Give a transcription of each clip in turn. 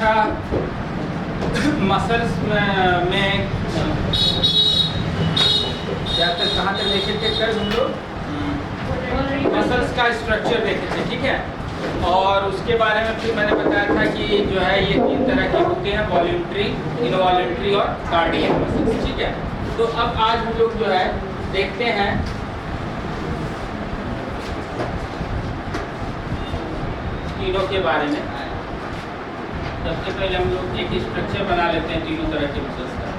था मसल्स में क्या तक कहाँ तक देखे थे कल हम लोग मसल्स का स्ट्रक्चर देखे थे, ठीक है। और उसके बारे में फिर मैंने बताया था कि जो है ये 3 तरह के होते हैं, वॉल्यूंट्री, इनवॉल्यूंट्री और कार्डियक मसल्स, ठीक है। तो अब आज हम लोग जो है देखते हैं तीनों के बारे में। सबसे पहले हम लोग एक स्ट्रक्चर बना लेते हैं तीनों तरह के मसल्स का।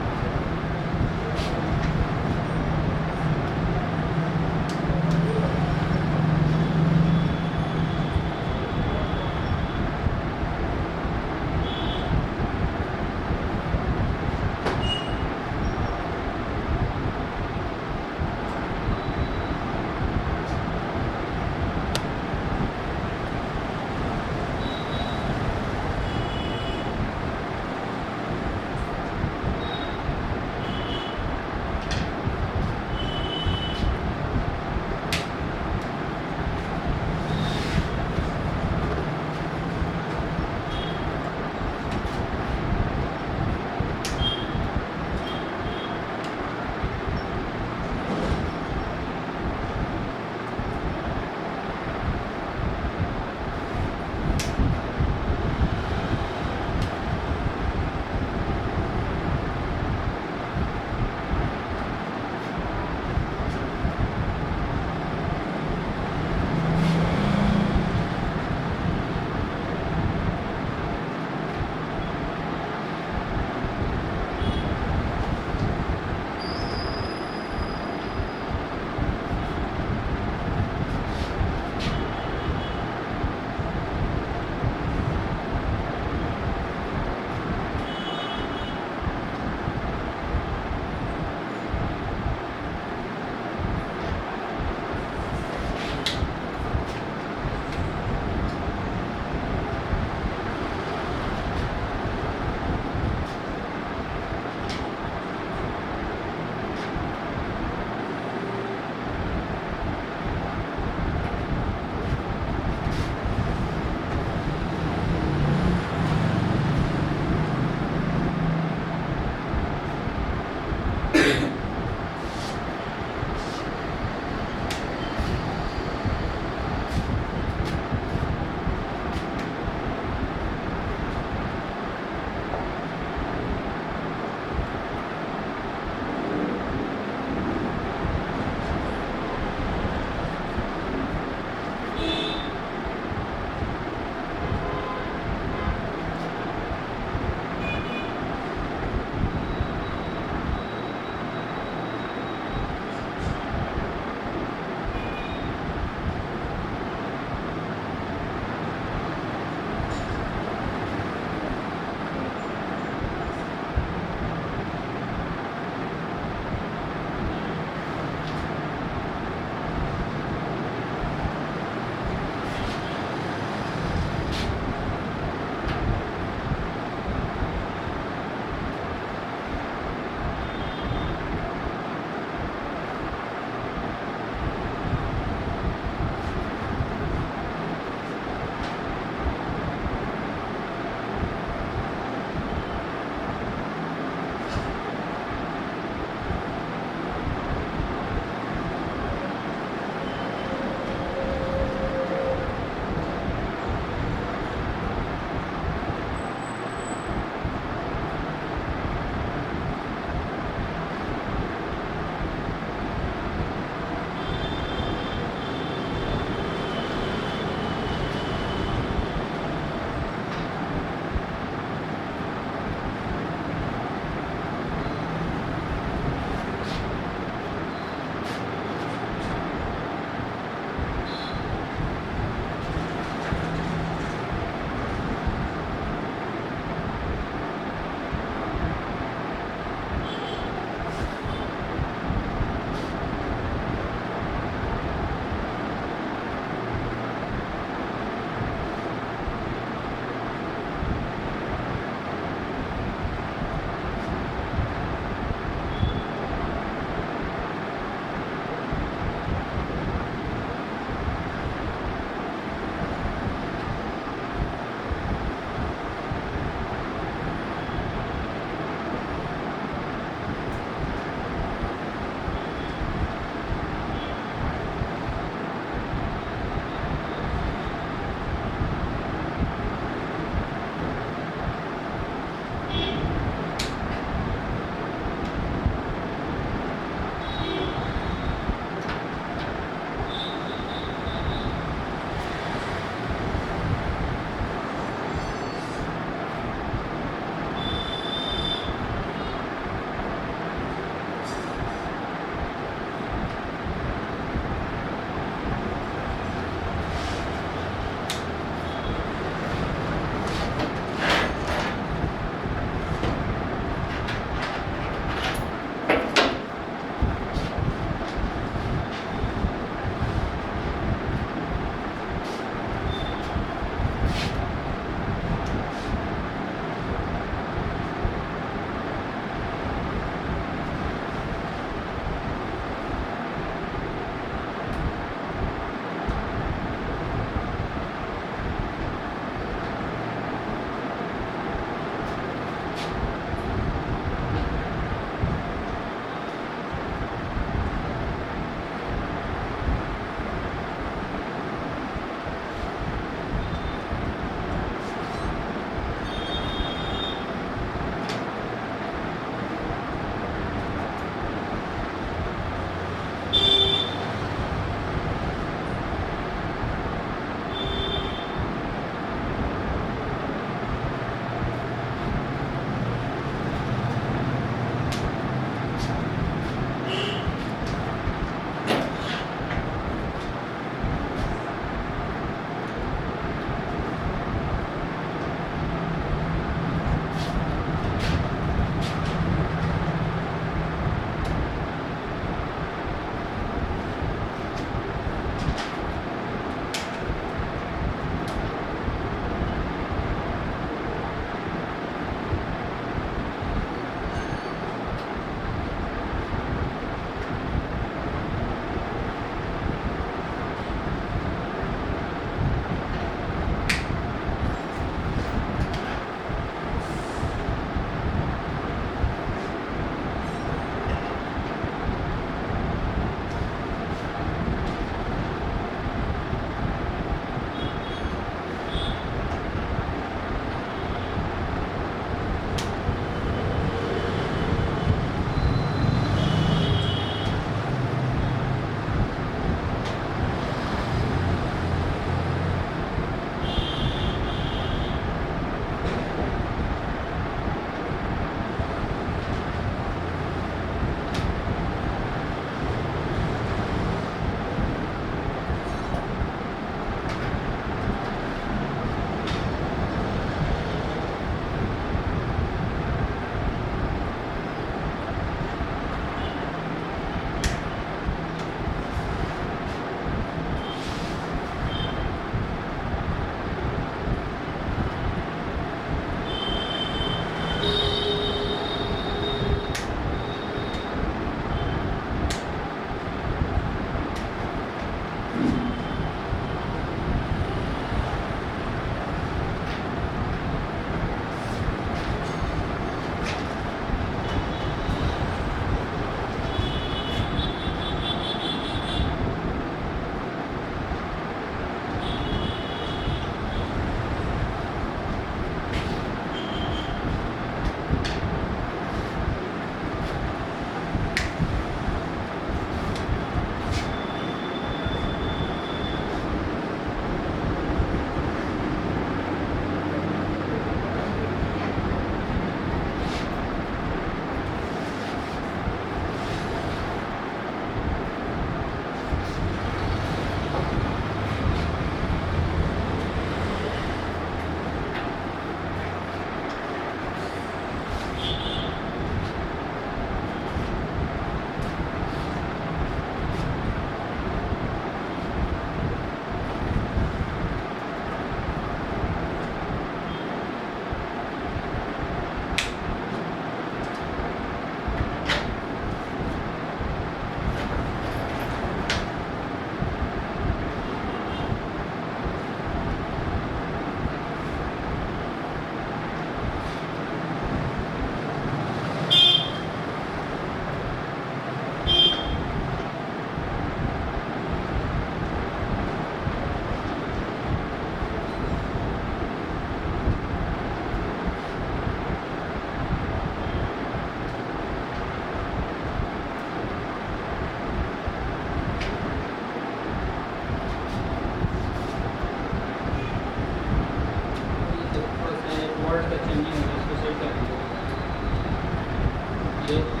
लिखेंगे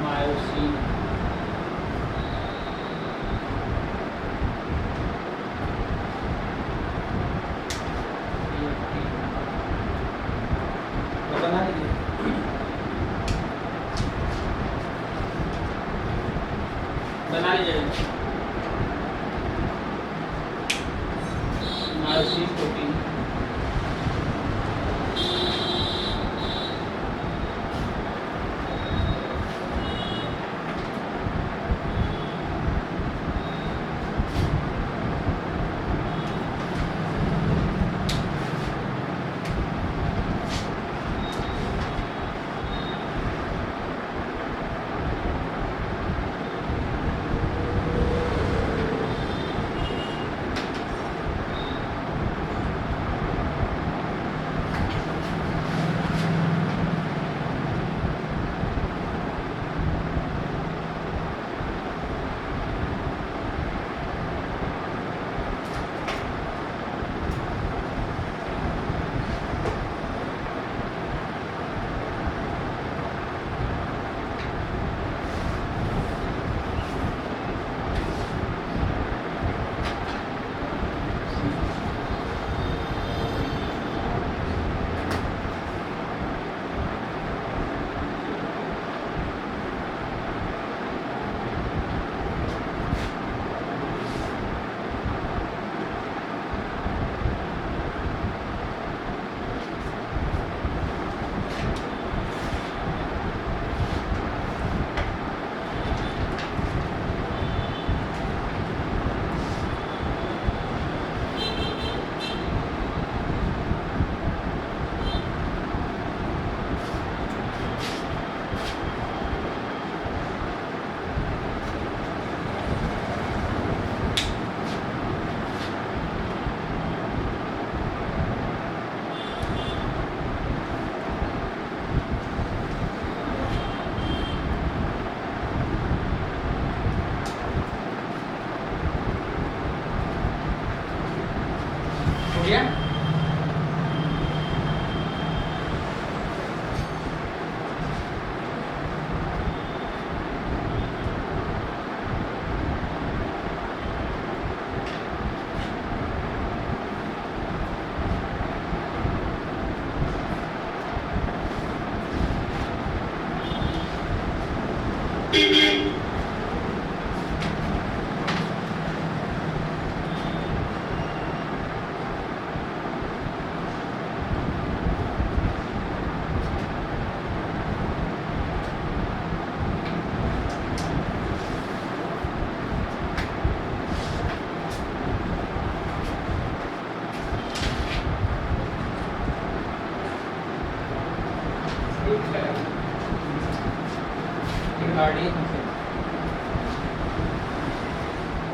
मायोसिन। बना लीजिए, बना लीजिए मायोसिन प्रोटीन। गया?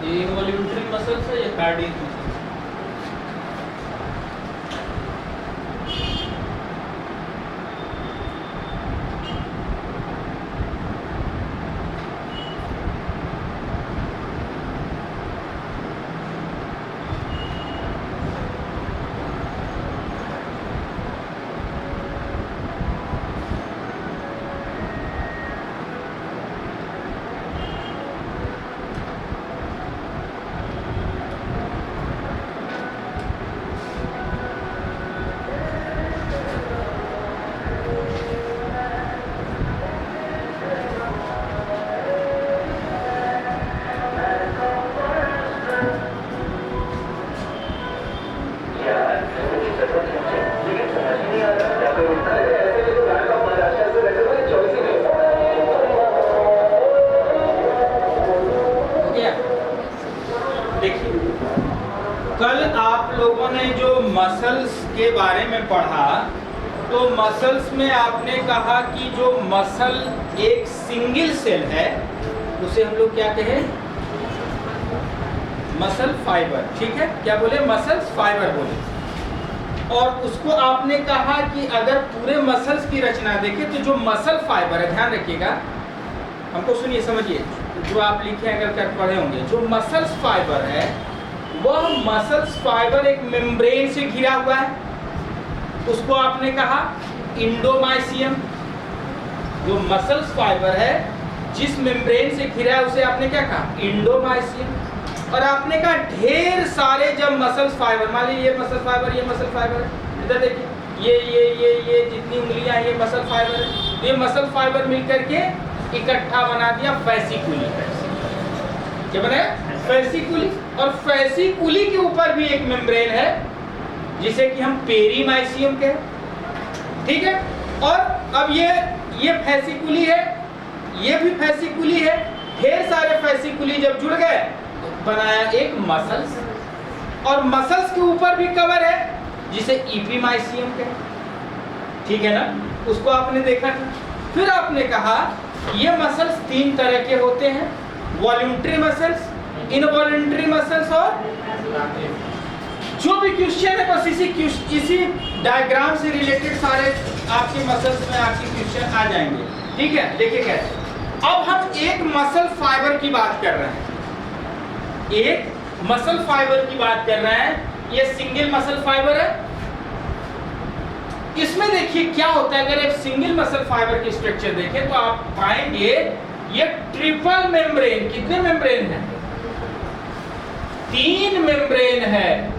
ये इनवॉल्यूंटरी मसल्स है या कार्डियक मसल्स? कल आप लोगों ने जो मसल्स के बारे में पढ़ा, तो मसल्स में आपने कहा कि जो मसल एक सिंगल सेल है उसे हम लोग क्या कहें? Muscle fibre. ठीक है, क्या बोले? मसल्स फाइबर बोले। और उसको आपने कहा कि अगर पूरे मसल्स की रचना देखें तो जो मसल फाइबर है, ध्यान रखिएगा, हमको सुनिए, समझिए, जो आप लिखे अगर कर पढ़े होंगे, जो मसल्स फाइबर है वह मसल्स फाइबर एक मेम्ब्रेन से घिरा हुआ है, उसको आपने कहा इंडोमाइसियम। जो मसल्स फाइबर है जिस मेम्ब्रेन से घिरा है उसे आपने क्या कहा, इंडोमाइसियम। और आपने कहा ढेर सारे जब मसल्स फाइबर, मान लीजिए ये मसल फाइबर, ये मसल फाइबर है, इधर देखिए ये जितनी उंगलियां ये मसल फाइबर है, ये मसल फाइबर मिलकर के इकट्ठा बना दिया फैसिकुली। क्या बनाया, फैसिकुली। और फैसिकुली के ऊपर भी एक मेम्ब्रेन है जिसे कि हम पेरीमाइसियम कहें, ठीक है। और अब ये फैसिकुली है, ये भी फैसिकुली है, ढेर सारे फैसिकुली जब जुड़ गए तो बनाया एक मसल्स। और मसल्स के ऊपर भी कवर है जिसे इपीमाइसियम कहें, ठीक है ना, उसको आपने देखा था। फिर आपने कहा ये मसल्स 3 तरह के होते हैं, वॉल्यूंटरी मसल्स, इनवॉल्यूंटरी मसल्स, और जो भी क्वेश्चन है बस इसी डायग्राम से रिलेटेड सारे आपके मसल्स में आपके क्वेश्चन आ जाएंगे, ठीक है। देखिए कैसे, अब हम एक मसल फाइबर की बात कर रहे हैं, एक मसल फाइबर की बात कर रहे हैं। ये सिंगल मसल फाइबर है। इसमें देखिए क्या होता है, अगर एक सिंगल मसल फाइबर की स्ट्रक्चर देखें तो आप पाएंगे ये ट्रिपल मेम्ब्रेन, कितने मेम्ब्रेन है, 3 मेम्ब्रेन है।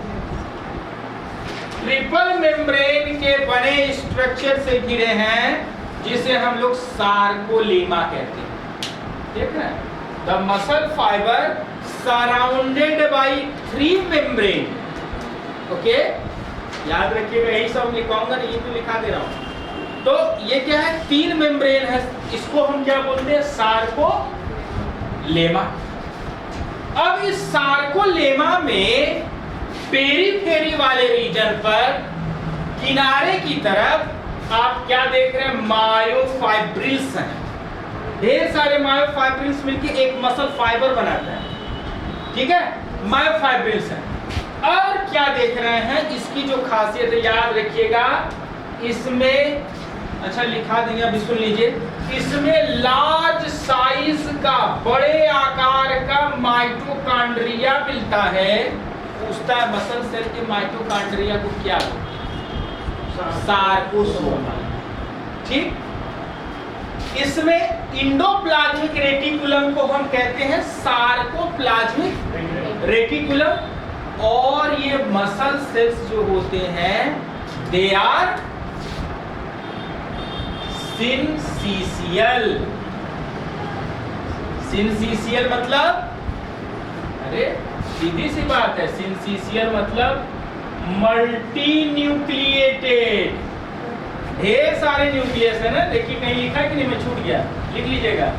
ट्रिपल मेम्ब्रेन के बने स्ट्रक्चर से घिरे हैं जिसे हम लोग सार्कोलेमा कहते हैं, देख रहे हैं। The muscle fibre surrounded by 3 membrane, okay, याद रखिएगा, यही सब लिखाऊंगा, नहीं तो लिखा दे रहा हूं। तो ये क्या है, 3 मेम्ब्रेन है, इसको हम क्या बोलते हैं, सार्कोलेमा। अब इस सार्कोलेमा में पेरीफेरी वाले रीजन पर किनारे की तरफ आप क्या देख रहे हैं, मायोफाइब्रिल्स हैं। ढेर सारे मायोफाइब्रिल्स मिलकर एक मसल फाइबर बनाता है, ठीक है, मायोफाइब्रिल्स है। और क्या देख रहे हैं, इसकी जो खासियत है याद रखिएगा, इसमें, अच्छा लिखा देंगे, अब सुन लीजिए, इसमें लार्ज साइज का, बड़े आकार का माइटोकॉन्ड्रिया मिलता है। पूछता है मसल सेल के माइटोकॉन्ड्रिया को क्या, सार्कोसोमा, ठीक। इसमें इंडोप्लाज्मिक रेटिकुलम को हम कहते हैं सार्कोप्लाज्मिक रेटिकुलम। और ये मसल सेल्स जो होते हैं दे आर सिनसीशियल। सिनसीशियल मतलब, अरे सीधी सी बात है, सिनसीशियल मतलब मल्टी न्यूक्लिएटेड। ढेर सारे न्यूक्लियस है ना, देखिए कहीं लिखा है कि नहीं, मैं छूट गया, लिख लीजिएगा।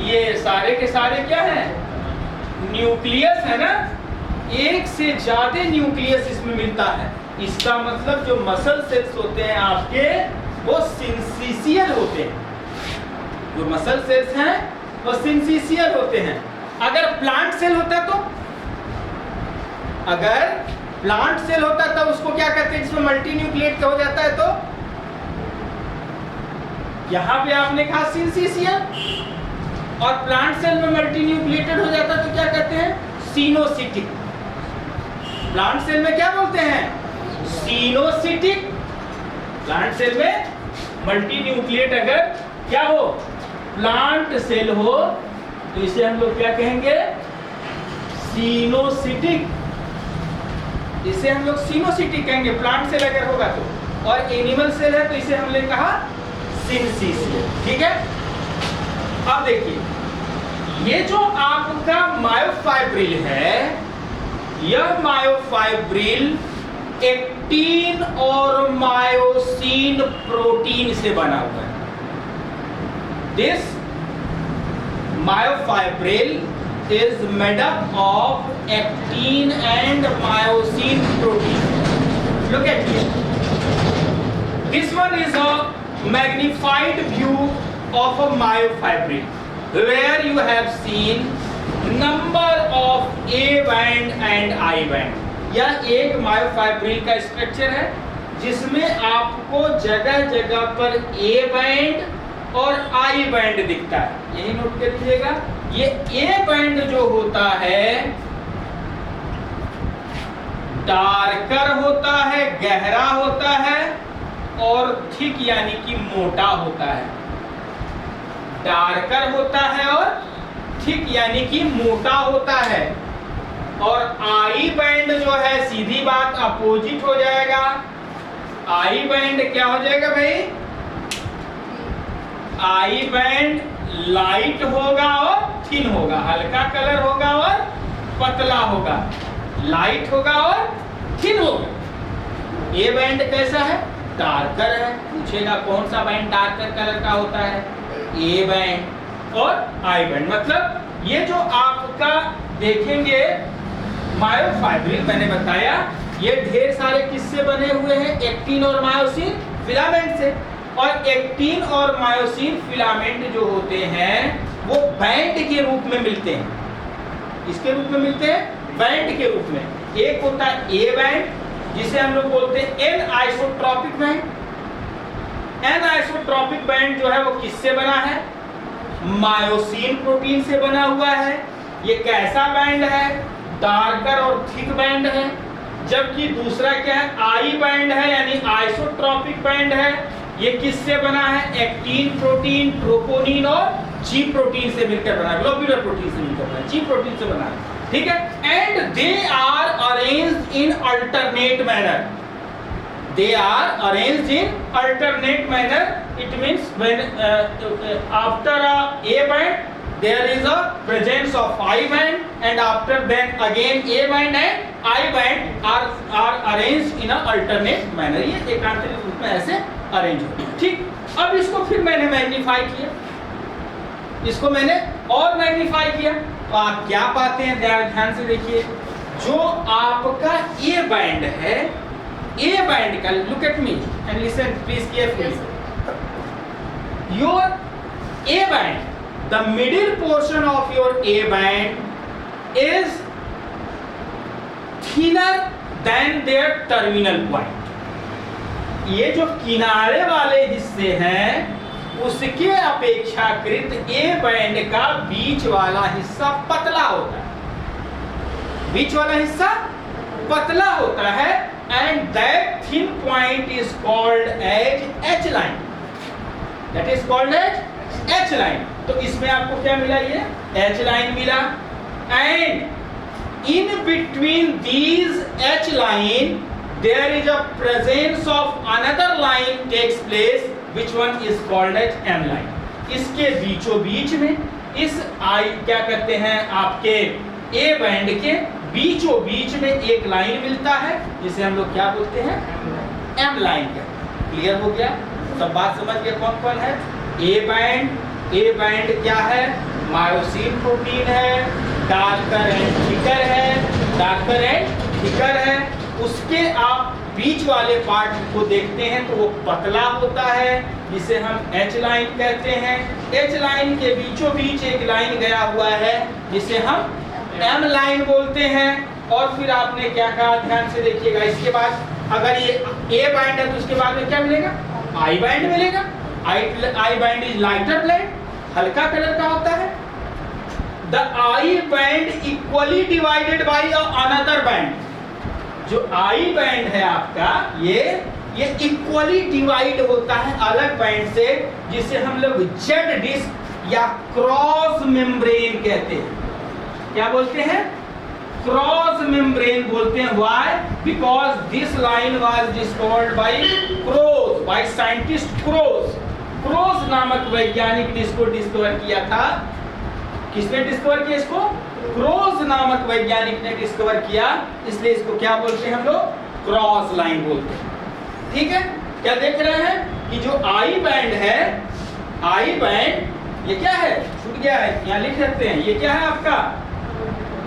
ये सारे के सारे क्या है, न्यूक्लियस है ना, एक से ज्यादा न्यूक्लियस इसमें मिलता है। इसका मतलब जो मसल सेल्स होते हैं आपके वो सिनसीशियल होते हैं। जो मसल सेल्स हैं वो सिनसीशियल होते हैं। अगर प्लांट सेल होता तो, अगर प्लांट सेल होता तब उसको क्या कहते हैं, जिसमें मल्टी न्यूक्लिएट हो जाता है, तो यहां पे आपने कहा सिनसीशियल, और प्लांट सेल में मल्टी न्यूक्लिएटेड हो जाता है तो क्या कहते हैं, सिनोसिटिक। प्लांट सेल में क्या बोलते हैं, सिनोसिटिक। प्लांट सेल में मल्टी न्यूक्लिएट अगर क्या हो, प्लांट सेल हो, तो इसे हम लोग क्या कहेंगे, सिनोसिटिक। इसे हम लोग सिनोसिटिक कहेंगे, प्लांट सेल अगर होगा तो। और एनिमल सेल है तो इसे हमने कहा सिनसीशियल, ठीक है। अब देखिए, ये जो आपका मायोफाइब्रिल है, यह मायोफाइब्रिल एक्टिन और मायोसिन प्रोटीन से बना हुआ है। This myofibril is made up of actin and myosin protein. Look at here. This one is a magnified view of a myofibril, where you have seen number of A band and I band. यह एक myofibril का structure है जिसमें आपको जगह जगह पर A band और I बैंड दिखता है। यही नोट कर लीजिएगा। ये A बैंड जो होता है डार्कर होता है, गहरा होता है, और और थिक यानी कि मोटा होता है, डार्कर होता है और थिक यानी कि मोटा होता है। और आई बैंड जो है सीधी बात अपोजिट हो जाएगा। आई बैंड क्या हो जाएगा भाई? आई बैंड लाइट होगा और थिन होगा, हल्का कलर होगा और पतला होगा, लाइट होगा और थिन होगा। ये बैंड कैसा है? डार्कर है। पूछेगा कौन सा बैंड डार्कर कलर का होता है? ए बैंड और आई बैंड। मतलब ये जो आपका देखेंगे मायोफाइब्रिल, मैंने बताया ये ढेर सारे किससे बने हुए हैं? एक्टिन और मायोसिन फिलामेंट से। और एक्टिन और मायोसिन फिलामेंट जो होते हैं वो बैंड के रूप में मिलते हैं। किसके रूप में मिलते हैं? बैंड के रूप में। एक होता है ए बैंड जिसे हम लोग बोलते हैं an isotropic band. An isotropic band जो है वो किससे बना है? मायोसिन प्रोटीन से बना हुआ है। ये कैसा बैंड है? डार्कर और थिक बैंड है। जबकि दूसरा क्या है? आई बैंड है यानी आइसोट्रॉपिक बैंड है। ये किससे बना है? एक्टिन प्रोटीन, ट्रोपोनिन और जी प्रोटीन से मिलकर बना है, ग्लोब्यूलर प्रोटीन से मिलकर बना है, जी प्रोटीन से बना है। ठीक है। And they are arranged in alternate manner. They are arranged in alternate manner. It means when after a band there is a presence of I band, and after then again A band and I band are arranged in a alternate manner. ये एकांतरिक रूप में ऐसे arrange हो। ठीक। अब इसको फिर मैंने मैग्नीफाई किया, इसको मैंने और मैग्नीफाई किया, तो आप क्या पाते हैं? ध्यान से देखिए, जो आपका ए बैंड है, ए बैंड का, look at me and listen please carefully, your A band, the middle portion of your A band is thinner than their terminal point. ये जो किनारे वाले हिस्से हैं उसके अपेक्षाकृत ए बैंड का बीच वाला हिस्सा पतला होता है, बीच वाला हिस्सा पतला होता है, and that thin point is called as H line. That is called as H line. तो इसमें आपको क्या मिला? ये H line मिला। And in between these H line there is a presence of another line takes place, which one is called as M line. इसके बीचों बीच में इस I क्या करते हैं? आपके A बैंड के बीचों बीच में एक लाइन मिलता है जिसे हम लोग क्या बोलते हैं? एम लाइन का। क्लियर हो गया? सब बात समझ गए कौन कौन है? A band. ए बैंड क्या है? मायोसिन प्रोटीन है, डार्कर एंड थिकर है, डार्कर एंड थिकर है। उसके आप बीच वाले पार्ट को देखते हैं तो वो पतला होता है जिसे हम एच लाइन कहते हैं। एच लाइन के बीचों बीच एक लाइन गया हुआ है जिसे हम एम लाइन बोलते हैं। और फिर आपने क्या कहा? ध्यान से देखिएगा, इसके बाद अगर ये ए बैंड है तो उसके बाद में क्या मिलेगा? आई बैंड मिलेगा। आई बैंड इज लाइटर ब्लैक, हल्का कलर का होता है। The I band equally divided by another band. जो आई बैंड है आपका ये इक्वली डिवाइड होता है अलग बैंड से, जिसे हम लोग जेड डिस्क या क्रॉस मेम्ब्रेन कहते हैं। क्या बोलते हैं? क्रॉस मेम्ब्रेन बोलते हैं। Why? Because this line was discovered by Krause, by scientist Krause. Krause नामक वैज्ञानिक ने इसको डिस्कवर किया था। किसने डिस्कवर किया इसको? क्रोज नामक वैज्ञानिक ने डिस्कवर किया, इसलिए इसको क्या बोलते हैं हम लोग? क्रॉस लाइन बोलते हैं। ठीक है। क्या देख रहे हैं कि जो आई बैंड है, आई बैंड ये क्या है? छूट गया है, यहाँ लिख सकते हैं। ये क्या है आपका?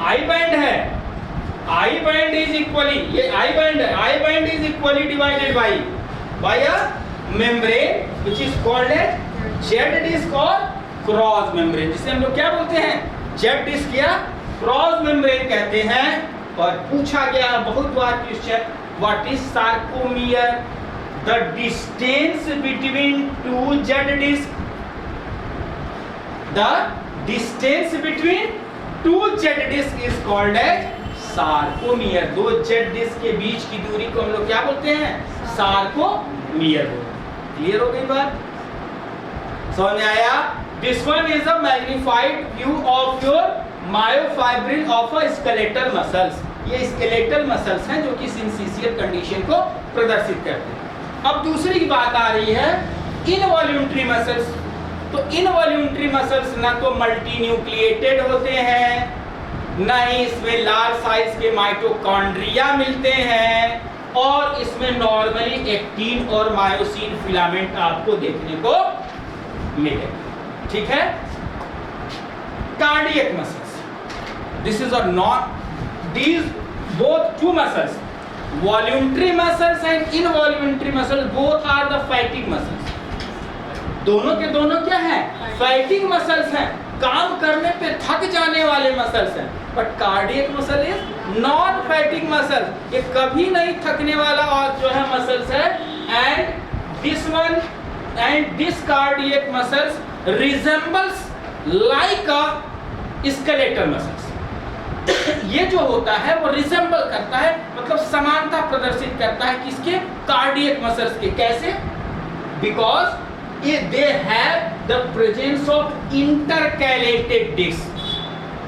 आई बैंड है। आई बैंड इज इक्वली, ये आई बैंड है, I band is equally divided by a membrane which is called as Z disc और क्रॉस मेम्ब्रेन, जिसे हम लोग क्या बोलते हैं? जेड डिस्क या क्रॉस मेम्ब्रेन कहते हैं। और पूछा गया बहुत बार question, what is sarcomere? The distance between two Z disc, the distance between two Z disc is called as sarcomere. दो जेड डिस्क के बीच की दूरी को हम लोग क्या बोलते हैं? सार्कोमियर बोलते हैं। क्लियर हो गई बात? समझ में आया? This one is a magnified view of your myofibril of a skeletal muscles. ये स्केलेटल मसल्स हैं जो कि सिंसिशियल कंडीशन को प्रदर्शित करते हैं। अब दूसरी बात आ रही है इनवॉल्यूंटरी मसल्स। तो इनवॉल्यूंटरी मसल्स ना तो मल्टी न्यूक्लिएटेड होते हैं, ना ही इसमें लार्ज साइज के माइटोकॉन्ड्रिया मिलते हैं, और इसमें नॉर्मली एक्टिन और मायोसिन फिलामेंट आपको देखने को मिलेगा। ठीक है? Cardiac muscles, this is a not these both two muscles, voluntary muscles and involuntary muscles, both are the fatigue muscles। दोनों के दोनों क्या हैं? फैटिग मसल्स हैं, काम करने पे थक जाने वाले मसल्स हैं। But cardiac muscle is non fatigue muscle, ये कभी नहीं थकने वाला और जो है मसल्स है। And this cardiac muscles resembles like a skeletal muscles. ये जो होता है वो रिसेंबल करता है, मतलब समानता प्रदर्शित करता है किसके? कार्डियक मसल्स के। कैसे? Because they have the presence of intercalated discs,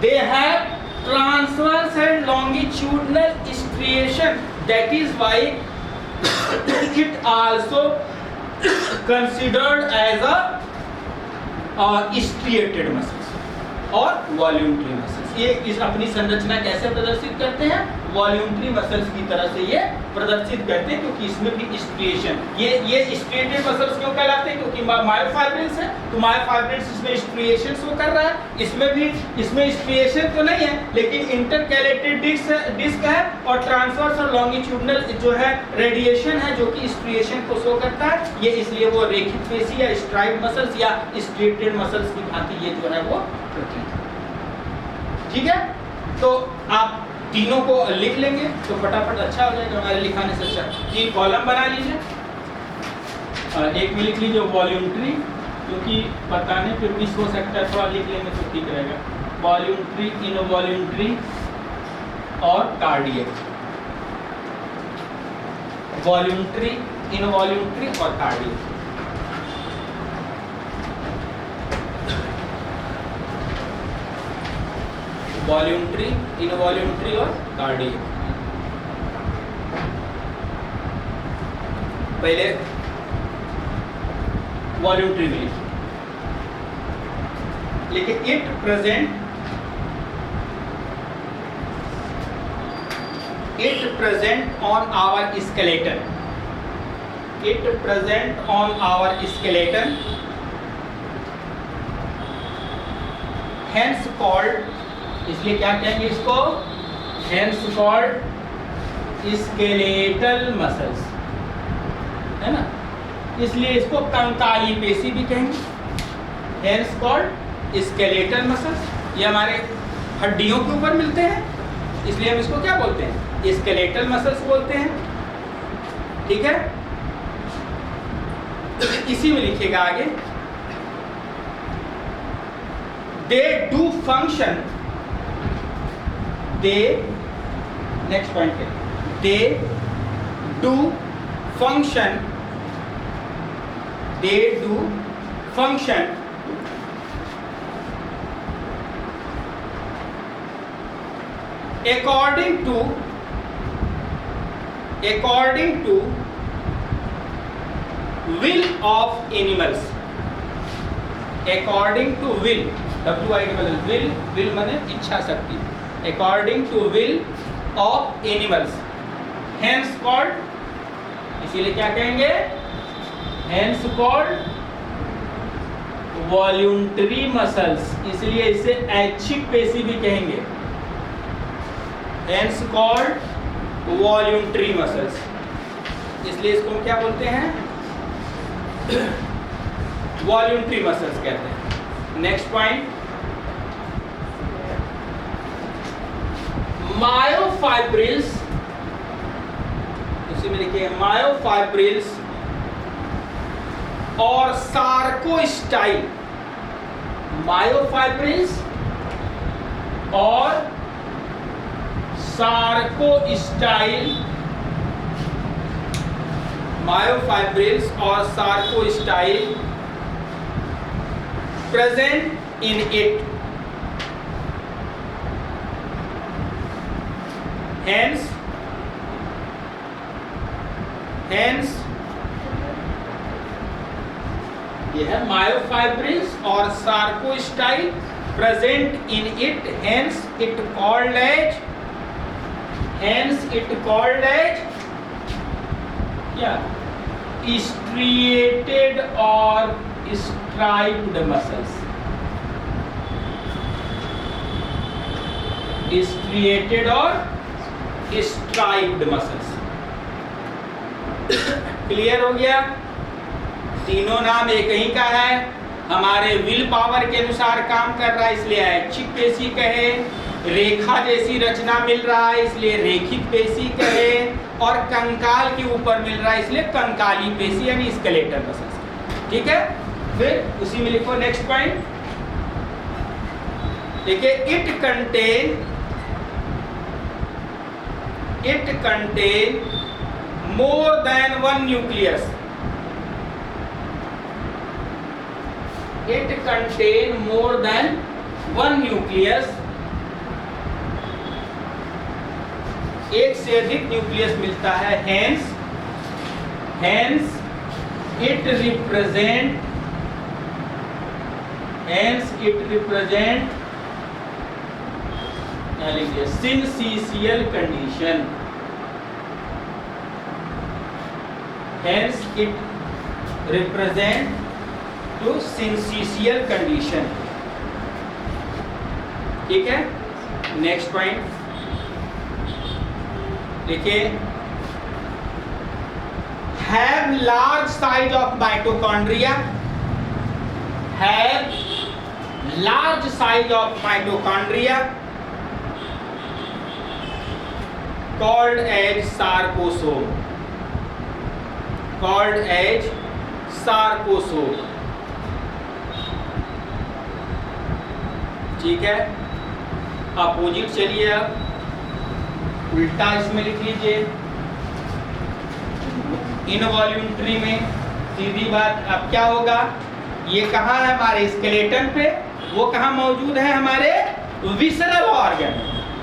they have transverse and longitudinal striation, that is why it also considered as a striated muscles और voluntary muscles। ये इस अपनी संरचना कैसे प्रदर्शित करते हैं? वॉल्यूंटरी मसल्स की तरह से ये प्रदर्शित करते हैं, क्योंकि इसमें भी स्ट्रिएशन, ये स्ट्रिएटेड मसल्स क्यों कहलाते हैं? क्योंकि मायोफाइब्रिल्स है, तो मायोफाइब्रिल्स इसमें स्ट्रिएशन शो कर रहा है। इसमें स्ट्रिएशन तो नहीं है, लेकिन इंटरकैलेटेड डिस्क है और ट्रांसवर्स और लॉन्गिट्यूडनल जो है रेडिएशन है जो कि स्ट्रिएशन को शो करता है। ये इसलिए वो रेखित पेशी या स्ट्राइप मसल्स या स्ट्रिएटेड मसल्स की भांति ये जो है वो प्रतीत। ठीक है? तो आप तीनों को लिख लेंगे तो फटाफट अच्छा हो जाएगा, हमारे लिखाने से अच्छा। 3 कॉलम बना लीजिए, एक में लिख लीजिए वॉल्यूंटरी, क्योंकि बताने फिर मिस हो सकता है, थोड़ा लिख लेंगे तो ठीक रहेगा। वॉल्यूंटरी, इनवॉल्यूंटरी और कार्डियक। वॉल्यूंटरी, इनवॉल्यूंटरी और कार्डियक। वॉल्यूंटरी, इनवॉल्यूंटरी और कार्डियक। पहले वॉल्यूंटरी में लिखिए it present on our skeleton, it present on our skeleton, hence called, इसलिए क्या कहेंगे इसको? हेंस कॉल्ड स्केलेटल मसल्स, है ना? इसलिए इसको कंकाली पेशी भी कहेंगे। हेंस कॉल्ड स्केलेटल मसल्स, ये हमारे हड्डियों के ऊपर मिलते हैं, इसलिए हम इसको क्या बोलते हैं? स्केलेटल मसल्स बोलते हैं। ठीक है? इसी में लिखिएगा आगे, they do function, next point है, they do function according to will of animals, according to will, will माने इच्छा शक्ति, according to will of animals, hence called, इसीलिए क्या कहेंगे? hence called voluntary muscles, इसलिए इसे ऐच्छिक पेशी भी कहेंगे। hence called voluntary muscles, इसलिए इसको हम क्या बोलते हैं? voluntary muscles कहते हैं। नेक्स्ट पॉइंट, मायोफाइब्रिल्स, उसी में लिखिए मायोफाइब्रिल्स और सार्कोस्टाइल, मायोफाइब्रिल्स और सार्कोस्टाइल मायोफाइब्रिल्स और sarcostyle present in it, hence ये है मायोफाइब्रिल्स और sarcostyle present in it, hence it called as क्या striated or striped muscles, striated or striped muscles। Clear हो गया? तीनों नाम एक ही का है, हमारे विल पावर के अनुसार काम कर रहा है इसलिए ऐच्छिक पेशी कहे, रेखा जैसी रचना मिल रहा है इसलिए रेखिक पेशी कहे, और कंकाल के ऊपर मिल रहा है इसलिए कंकाली पेशी यानी स्केलेटल मसल्स। ठीक है, फिर उसी में लिखो नेक्स्ट पॉइंट, देखिए it contain more than one nucleus, it contain more than one nucleus, एक से अधिक न्यूक्लियस मिलता है, hence it represent क्या लिखिए syncytial condition, hence it represent to syncytial condition। ठीक है, नेक्स्ट पॉइंट देखिए, have large size of mitochondria, have large size of mitochondria called as sarcosome, ठीक है। अपोजिट चलिए, अब उल्टा इसमें लिख लीजिए, इनवॉल्यूंटरी में सीधी बात। अब क्या होगा, ये कहाँ है हमारे स्केलेटन पे, वो कहाँ मौजूद है हमारे विसरल ऑर्गन।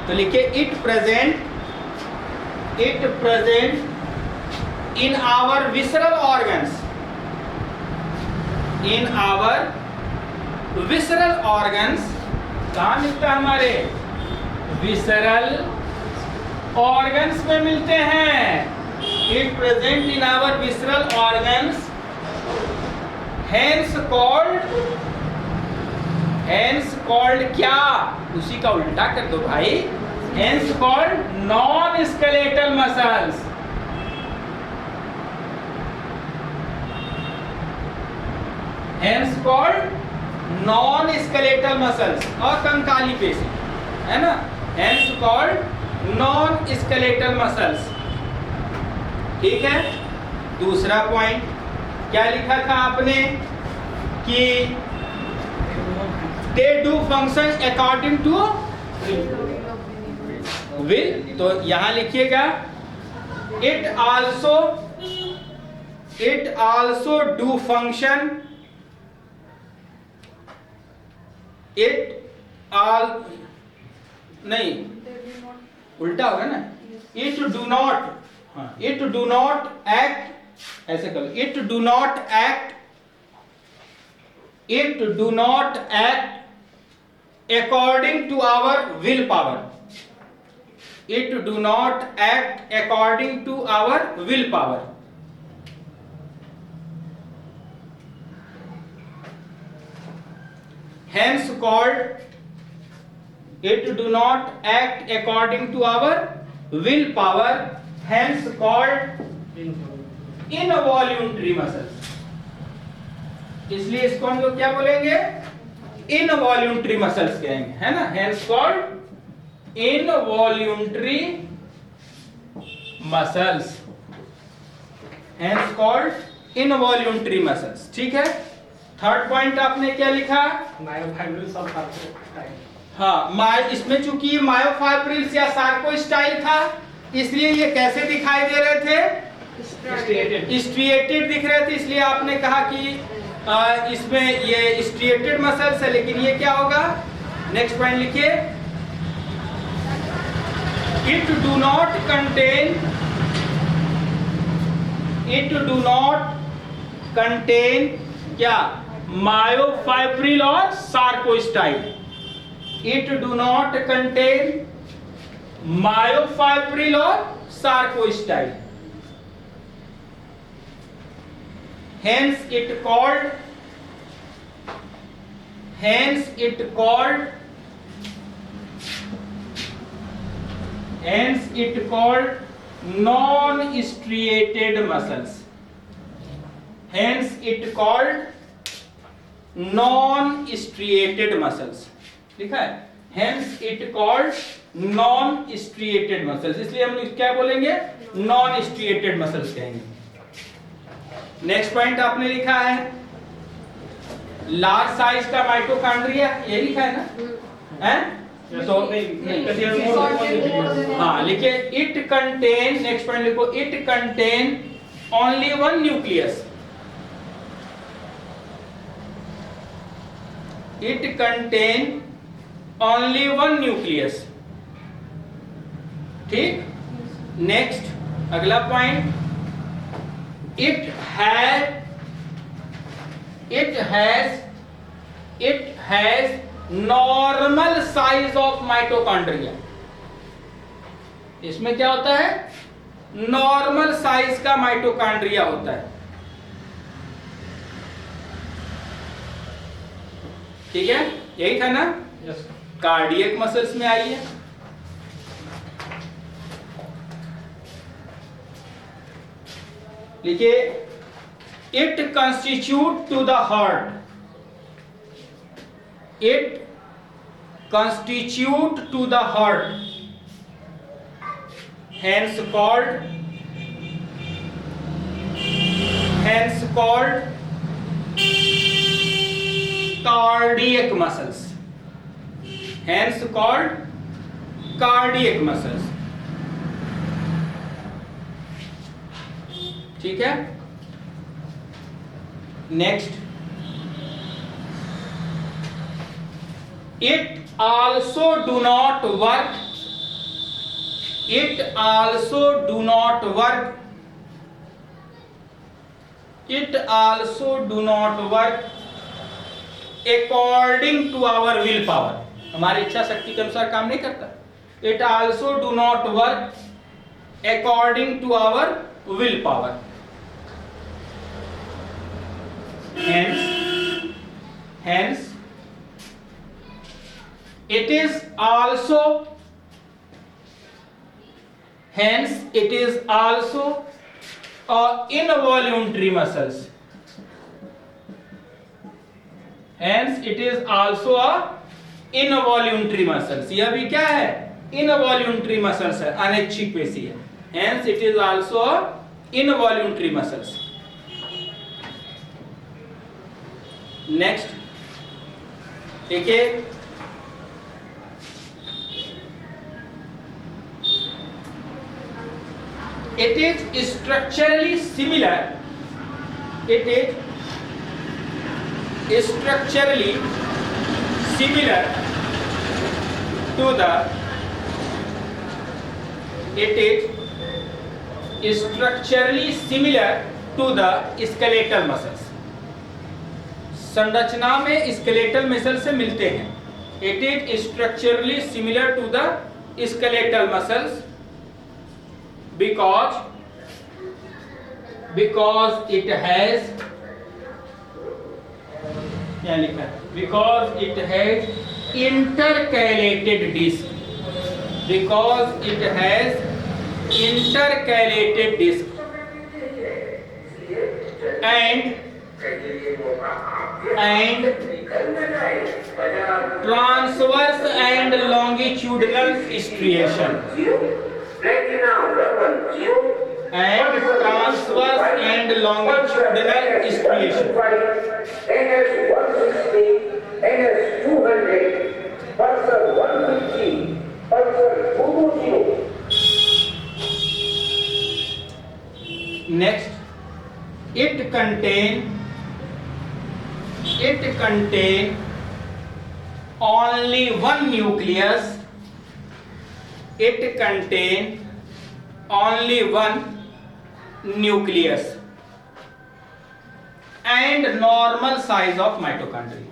तो लिखिए it present in our visceral organs, in our visceral organs. कहाँ मिलता है हमारे विसरल ऑर्गन्स में मिलते हैं। It present in our visceral organs, hence called क्या, उसी का उल्टा कर दो भाई, hence called non skeletal muscles. Hence called non skeletal muscles, और कंकाली पेशी है ना, hence called non skeletal muscles. ठीक है, दूसरा पॉइंट क्या लिखा था आपने कि they do function according two will, तो यहां लिखिएगा इट आल्सो डू फंक्शन, नहीं उल्टा होगा ना, इट डू नॉट एक्ट, ऐसे करो, it do not act according to our will power, it do not act according to our will power. Hence called, it do not act according to our will power, hence called involuntary muscles। इसलिए इसको हम लोग क्या बोलेंगे, involuntary muscles कहेंगे, है ना। hence called involuntary muscles, hence called involuntary muscles। ठीक है, थर्ड पॉइंट आपने क्या लिखा, मायोफाइब्रिल्स और सार्कोस्टाइल। हाँ, इसमें चूंकि मायोफाइब्रिल्स या सार्कोस्टाइल था, इसलिए ये कैसे दिखाई दे रहे थे, स्ट्रिएटेड दिख रहे थे, इसलिए आपने कहा कि इसमें ये स्ट्रिएटेड मसल्स है, लेकिन ये क्या होगा? नेक्स्ट पॉइंट लिखिए, इट डू नॉट कंटेन क्या? मायोफाइब्रिल और sarcostyle. It do not contain myofibril और sarcostyle. Hence it called non-striated muscles. Hence it called non-striated muscles. लिखा है hence it called non-striated muscles, इसलिए हम क्या बोलेंगे? non-striated muscles कहेंगे। नेक्स्ट पॉइंट आपने लिखा है लार्ज साइज का माइटोकॉन्ड्रिया, ये लिखा है ना? हैं? तो हाँ लिखिए, इट कंटेन, नेक्स्ट पॉइंट लिखो, it contain only one nucleus. It contain only one nucleus. ठीक, नेक्स्ट अगला point, it has normal size of mitochondria। इसमें क्या होता है? नॉर्मल साइज का माइटोकॉन्ड्रिया होता है। ठीक है, यही था ना? yes. कार्डियक मसल्स में आइए, लिखिए, it constitute to the heart. It constitute to the heart, hence called cardiac muscles। hence called cardiac muscles। ठीक है, next, it also do not work according to our will power. हमारी इच्छा शक्ति के अनुसार काम नहीं करता। It also do not work according to our will power. Hence, it is also involuntary muscles। Hence it is also a involuntary muscles। यह भी क्या है? involuntary muscles है, अनैच्छिक पेशी है। Hence it is also a involuntary muscles। Next देखिए, it is structurally similar to the skeletal muscles। संरचना में स्केलेटल मसल से मिलते हैं। It is structurally similar to the skeletal muscles because it has, क्या लिखा है? Because it has intercalated disc। Because it has intercalated disc and transverse and longitudinal striation। And transverse and longitudinal striation। contain only one nucleus. It contain only one nucleus and normal size of mitochondria.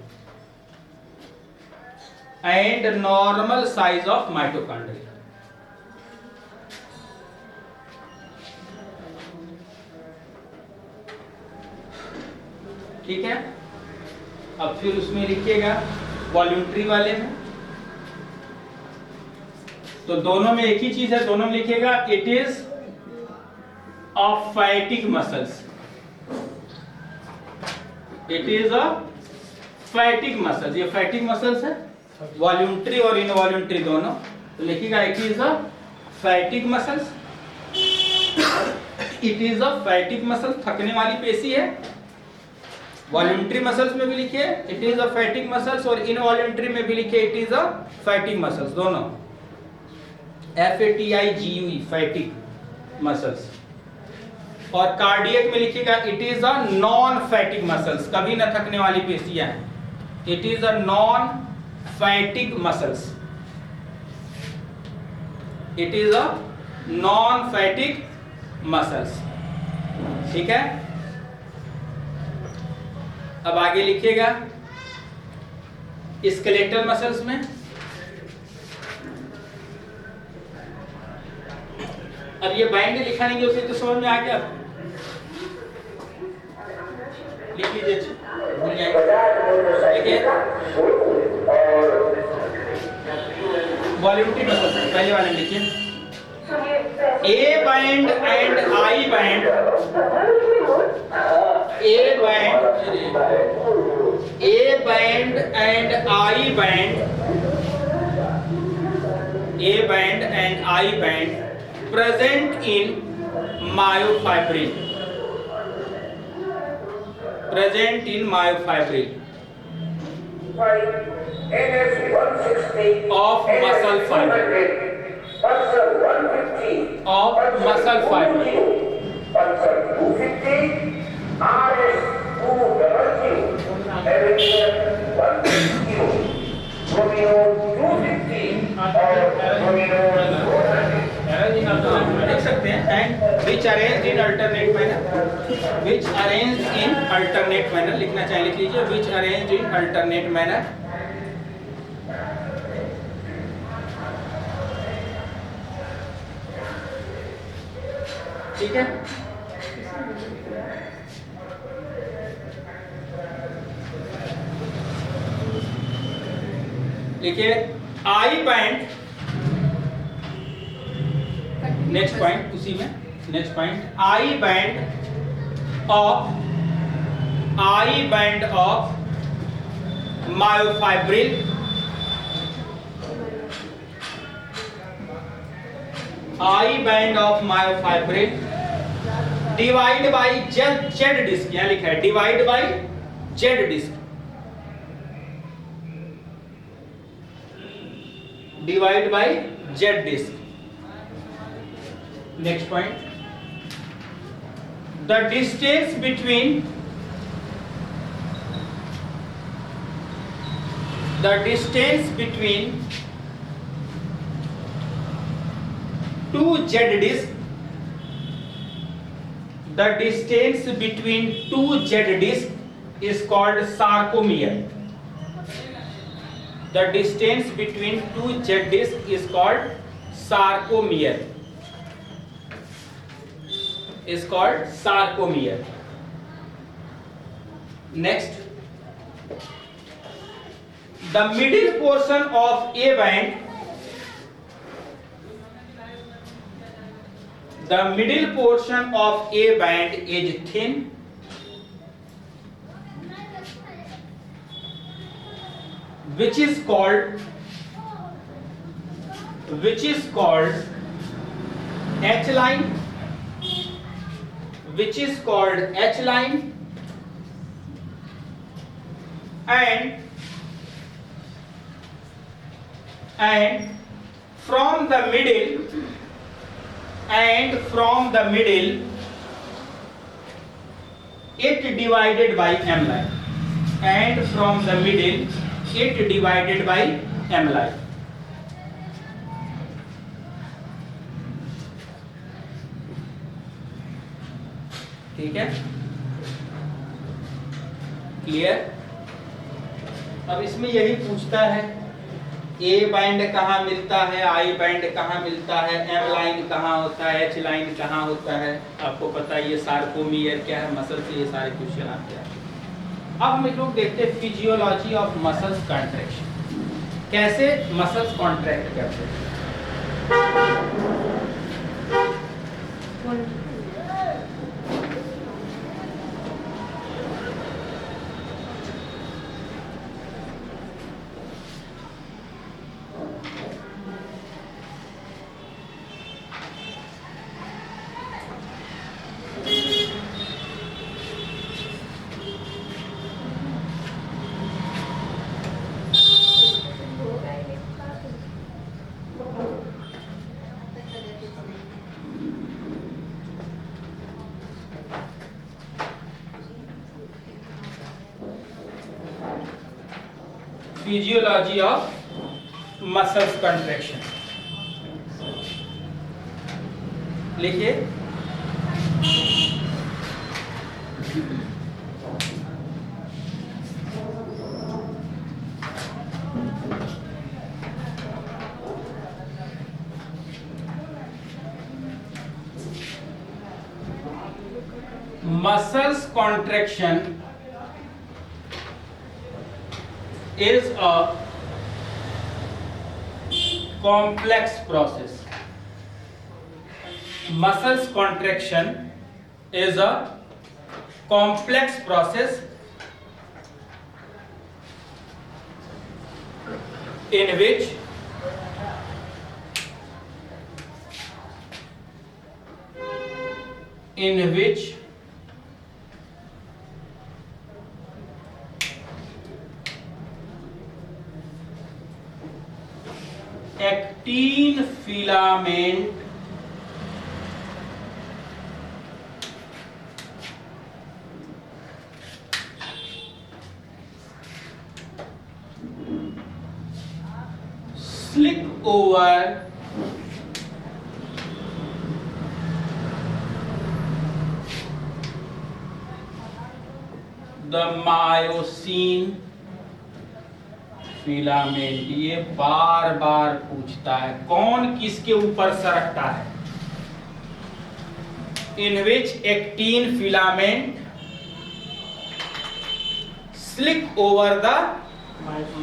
ठीक है। अब फिर उसमें लिखिएगा voluntary वाले में, तो दोनों में एक ही चीज है, दोनों में लिखिएगा it is a fatigue muscles. It is a fatigue muscles, ये फैटिक मसल्स है, वॉल्यूंट्री और इनवॉल्यूंट्री दोनों, तो लिखिएगा it is a fatigue muscles. It is a fatigue muscles, थकने वाली पेशी है। वॉल्यूंट्री मसल्स में भी लिखिए it is a fatigue muscles, और इनवॉल्यूंट्री में भी लिखिए it is a fatigue muscles, दोनों FATIGUE फैटिक मसल्स। और कार्डियक में लिखिएगा it is a non फैटिक muscles, कभी न थकने वाली पेशियां हैं, it is a non फैटिक muscles. It is a non फैटिक muscles. ठीक है। अब आगे लिखिएगा स्केलेटल मसल्स में, अब ये बैंड लिखा नहीं उसे तो समझ में आ गया, लिख लीजिए, भूल जाएंगे। वॉल्यूंट्री मसल्स पहले वाले लिखिए A band and I band, A band and I band, A band and I band present in myofibril, present in myofibril of muscle fiber, of muscle fiber, Pulsar 250, RS200, Arrhythmia 160, Romeo 250 और Romeo 200 लिख सकते हैं। And which arranged in alternate manner, which arranged in alternate manner लिखना चाहिए, लिख लीजिए which arranged in alternate manner. ठीक है। देखिए आई बैंड, नेक्स्ट पॉइंट उसी में, next point I band of myofibril, I band of myofibril divide by Z disc, यहां लिखा है divide by Z disc, divide by Z disc. Next point the distance between two Z discs, the distance between two Z discs is called sarcomere. The distance between two Z discs is called sarcomere. Is called sarcomere. Next, the middle portion of A band, the middle portion of A band is thin, which is called H line, which is called H line, and from the middle it divided by m line and from the middle it divided by m line. ठीक है, clear. अब इसमें यही पूछता है A band कहाँ मिलता है, आई बैंड कहाँ मिलता है, एम लाइन कहाँ होता है, एच लाइन कहाँ होता है। आपको पता है ये सार्कोमियर क्या है, मसल से ये सारे क्वेश्चन आते हैं। अब हम लोग देखते हैं फिजियोलॉजी ऑफ मसल्स कॉन्ट्रैक्शन, कैसे मसल्स कॉन्ट्रैक्ट करते हैं। फिजियोलॉजी ऑफ मसल्स कंट्रैक्शन लिखिए। Muscles contraction is a complex process. Muscles contraction is a complex process in which actin filament slip over the myosin filament. ये बार बार पूछता है कौन किसके ऊपर सरकता है। In which actin filament slip over the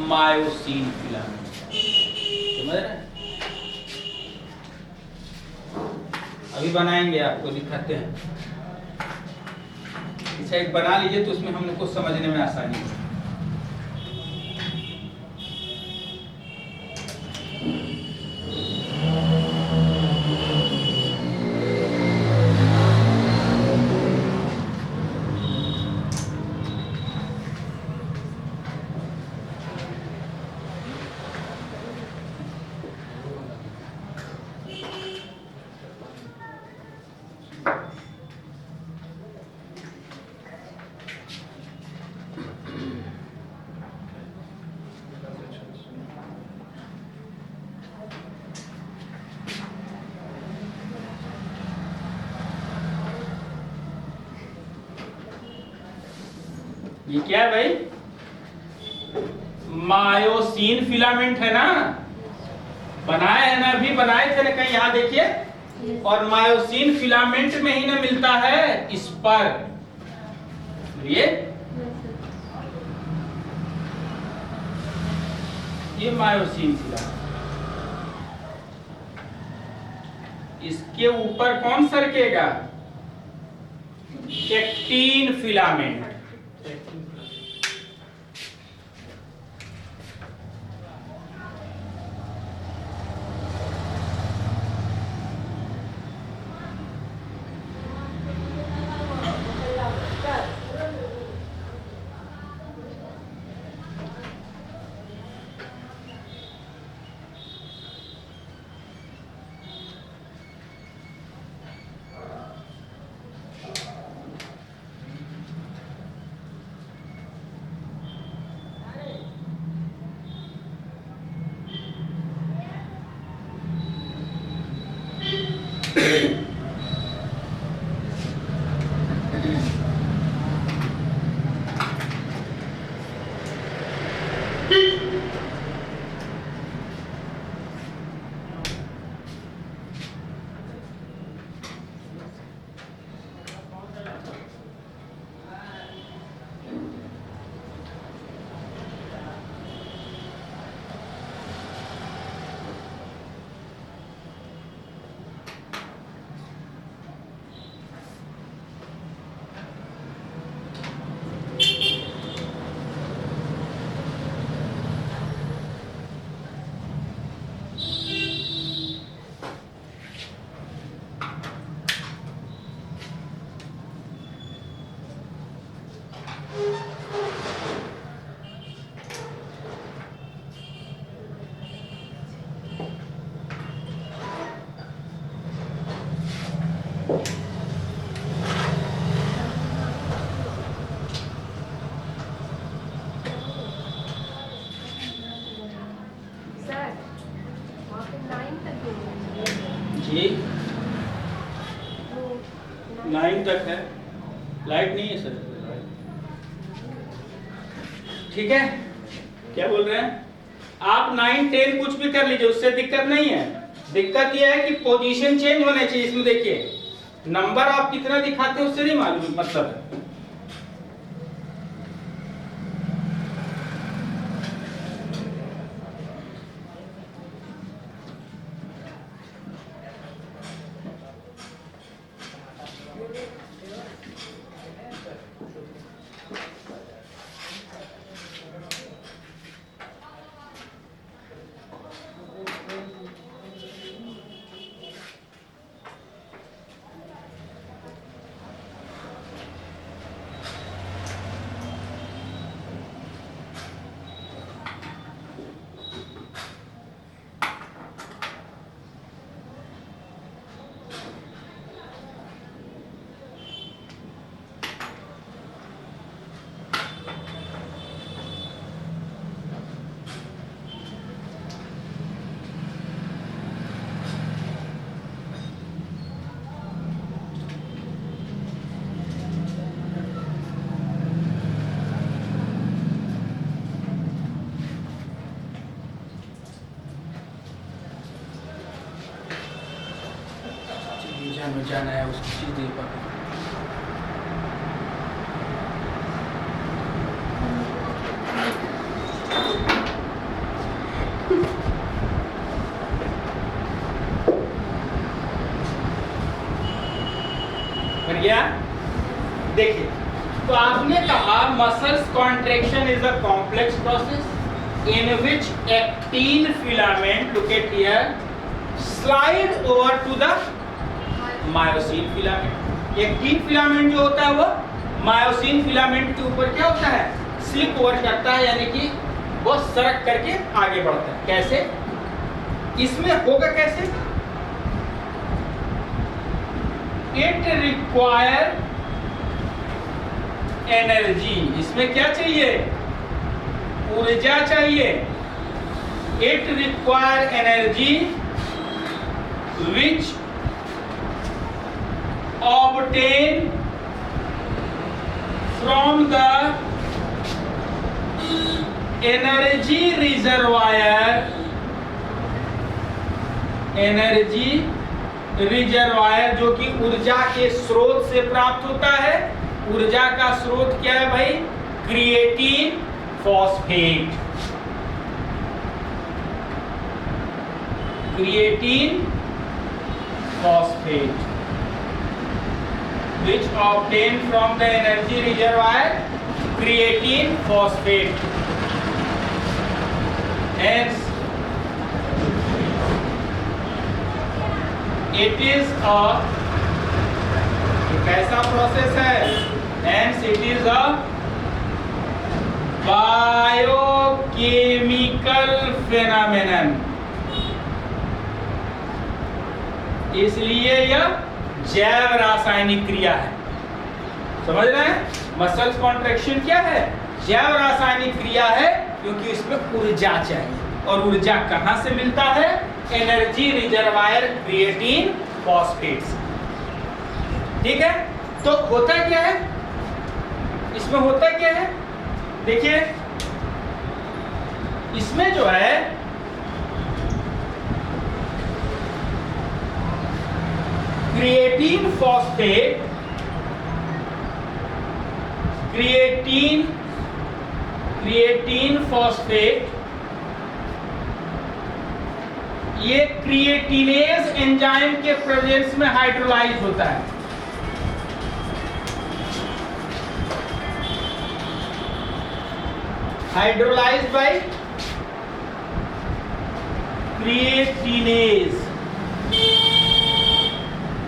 myosin filament. समझ रहे हैं? अभी बनाएंगे, आपको दिखाते हैं। अच्छा एक बना लीजिए तो उसमें हम लोग को समझने में आसानी हो। ये क्या है भाई? मायोसिन फिलामेंट है ना, बनाए है ना, अभी बनाए थे ना कहीं, यहां देखिए। और मायोसिन फिलामेंट में ही ना मिलता है इस पर। ये मायोसिन फिलामेंट, इसके ऊपर कौन सरकेगा? Actin filament. तक है, लाइट नहीं है सर। ठीक है, क्या बोल रहे हैं आप? 9 10 कुछ भी कर लीजिए, उससे दिक्कत नहीं है। दिक्कत यह है कि पोजीशन चेंज होने चाहिए। इसमें देखिए नंबर आप कितना दिखाते हैं उससे नहीं मालूम मतलब है। जाना है उसकी चीज दे पाते। बन गया? देखिए तो आपने कहा muscles contraction is a complex process in which actin filament, look at here, slide over to the myosin filament. Actin filament जो होता है वो मायोसिन फिलामेंट के ऊपर क्या होता है, स्लिप ओवर करता है, यानी कि वो सरक करके आगे बढ़ता है। कैसे? इसमें होगा कैसे? इट रिक्वायर एनर्जी, इसमें क्या चाहिए? ऊर्जा चाहिए। It require energy which obtain from the energy reservoir, energy reservoir जो कि ऊर्जा के स्रोत से प्राप्त होता है। ऊर्जा का स्रोत क्या है भाई? Creatine phosphate. Creatine phosphate which obtained from the energy reservoir creatine phosphate. Hence it is a कैसा प्रोसेस है? Hence it is a biochemical phenomenon. इसलिए यह जैव रासायनिक क्रिया है। समझ रहे हैं? मसल्स कॉन्ट्रैक्शन क्या है? जैव रासायनिक क्रिया है, क्योंकि इसमें ऊर्जा चाहिए। और ऊर्जा कहां से मिलता है? Energy reservoir creatine phosphate. ठीक है, तो होता क्या है इसमें? होता क्या है देखिए, इसमें जो है क्रिएटिन फॉस्फेट, क्रिएटिन फॉस्फेट ये क्रिएटिनेज एंजाइम के प्रेजेंस में हाइड्रोलाइज होता है। हाइड्रोलाइज बाय क्रिएटिनेज,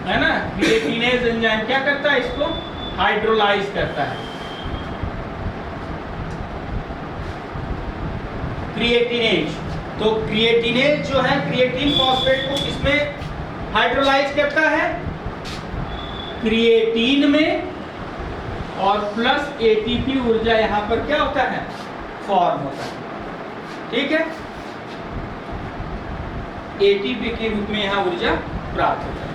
है ना? क्रिएटिनेज एंजाइम क्या करता है? इसको हाइड्रोलाइज करता है। क्रिएटिनेज, तो क्रिएटिनेज जो है क्रिएटिन फॉस्फेट को किसमें हाइड्रोलाइज करता है? क्रिएटिन में, और प्लस एटीपी ऊर्जा यहां पर क्या होता है? फॉर्म होता है। ठीक है, एटीपी के रूप में यहां ऊर्जा प्राप्त होता है।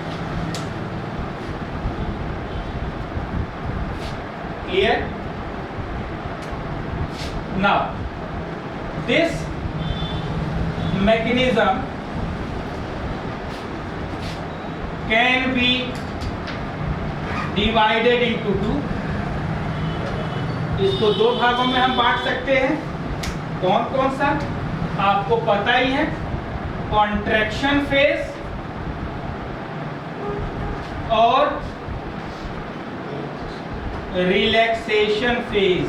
Clear? Now, this mechanism can be divided into two. इसको दो भागों में हम बांट सकते हैं. कौन कौन सा? आपको पता ही है, कॉन्ट्रैक्शन फेज और रिलैक्सेशन फेज.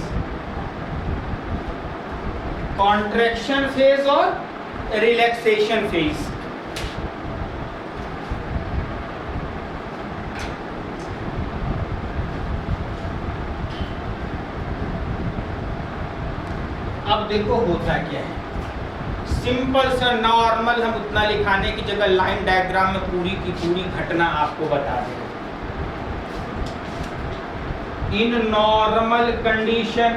कॉन्ट्रैक्शन फेज और रिलैक्सेशन फेज. अब देखो होता क्या है. सिंपल सा नॉर्मल, हम उतना लिखाने की जगह लाइन डायग्राम में पूरी की पूरी घटना आपको बता देंगे. In normal condition,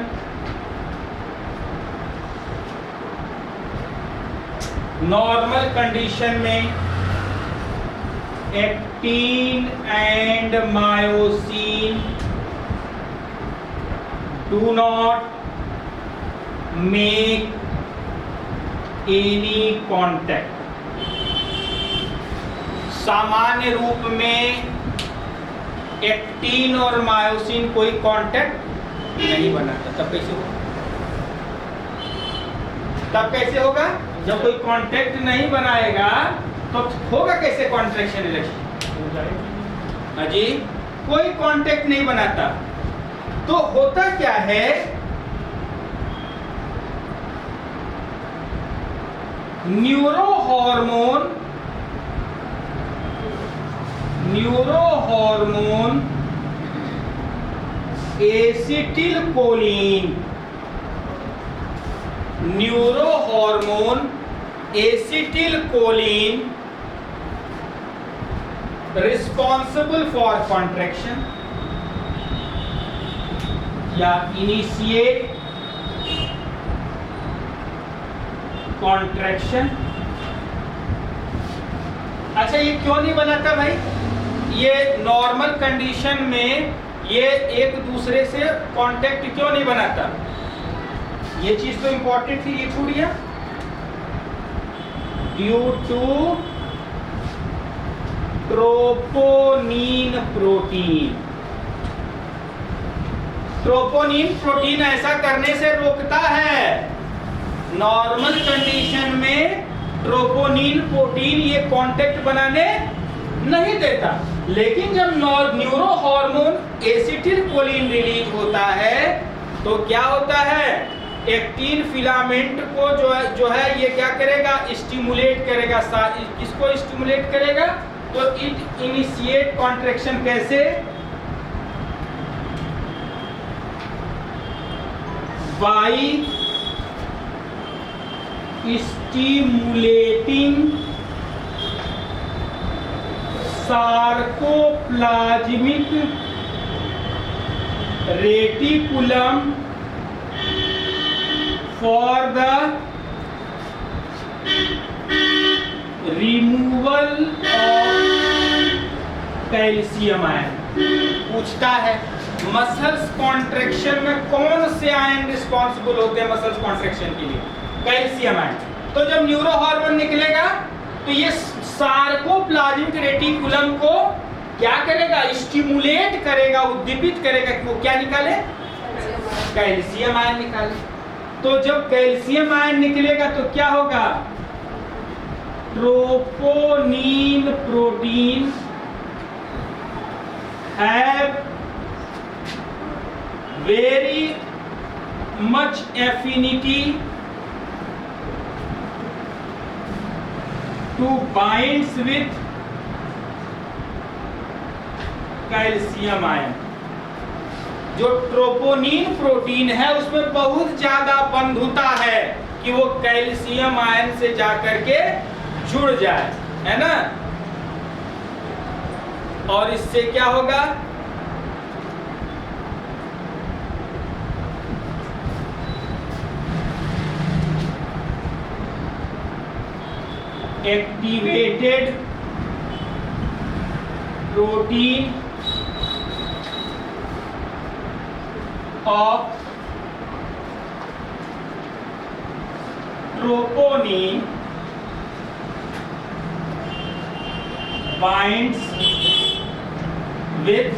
normal condition में actin and myosin do not make any contact. सामान्य रूप में एक्टिन और मायोसिन कोई कांटेक्ट नहीं बनाता. तब कैसे होगा? तब कैसे होगा? जब कोई कांटेक्ट नहीं बनाएगा तो होगा कैसे कॉन्ट्रैक्शन रिलैक्सेशन? जी, कोई कांटेक्ट नहीं बनाता. तो होता क्या है, neuro hormone acetyl choline, neuro hormone acetyl choline responsible for contraction या इनिशिएट कॉन्ट्रैक्शन. अच्छा, ये क्यों नहीं बनाता भाई? ये नॉर्मल कंडीशन में ये एक दूसरे से कांटेक्ट क्यों नहीं बनाता? ये चीज तो इंपॉर्टेंट थी, ये छूट गया. Due to troponin protein. Troponin protein ऐसा करने से रोकता है. नॉर्मल कंडीशन में ट्रोपोनिन प्रोटीन ये कांटेक्ट बनाने नहीं देता, लेकिन जब neuro hormone acetyl choline release होता है तो क्या होता है, एक्टिन फिलामेंट को जो है ये क्या करेगा, स्टिमुलेट करेगा. किसको स्टिमुलेट करेगा? तो इट इनिशिएट कॉन्ट्रैक्शन. कैसे? By stimulating sarcoplasmic reticulum for the removal of calcium ion. पूछता है मसल्स कॉन्ट्रैक्शन में कौन से आयन रिस्पॉन्सिबल होते हैं मसल्स कॉन्ट्रैक्शन के लिए? Calcium ion. तो जब न्यूरो हार्मोन निकलेगा तो ये सार्कोप्लाज्मिक रेटिकुलम को क्या करेगा, स्टिमुलेट करेगा, उद्दीपित करेगा कि वो क्या निकाले, कैल्शियम आयन निकाले. तो जब कैल्शियम आयन निकलेगा तो क्या होगा, troponin protein have very much affinity to binds with calcium ion. जो ट्रोपोनिन प्रोटीन है उसमें बहुत ज्यादा बंधुता है कि वो कैल्शियम आयन से जाकर के जुड़ जाए, है ना. और इससे क्या होगा, activated protein of troponin binds with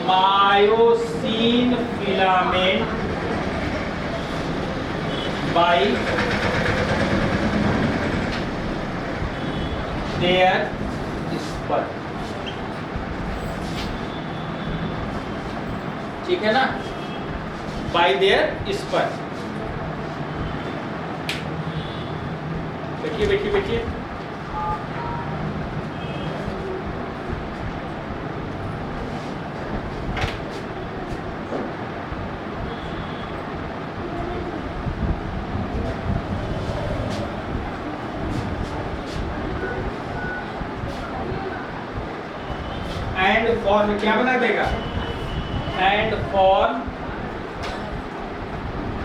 myosin filament by their spur. ठीक है ना, by their spur. बैठिए बैठिए बैठिए। एंड फॉर क्या बना देगा, एंड फॉर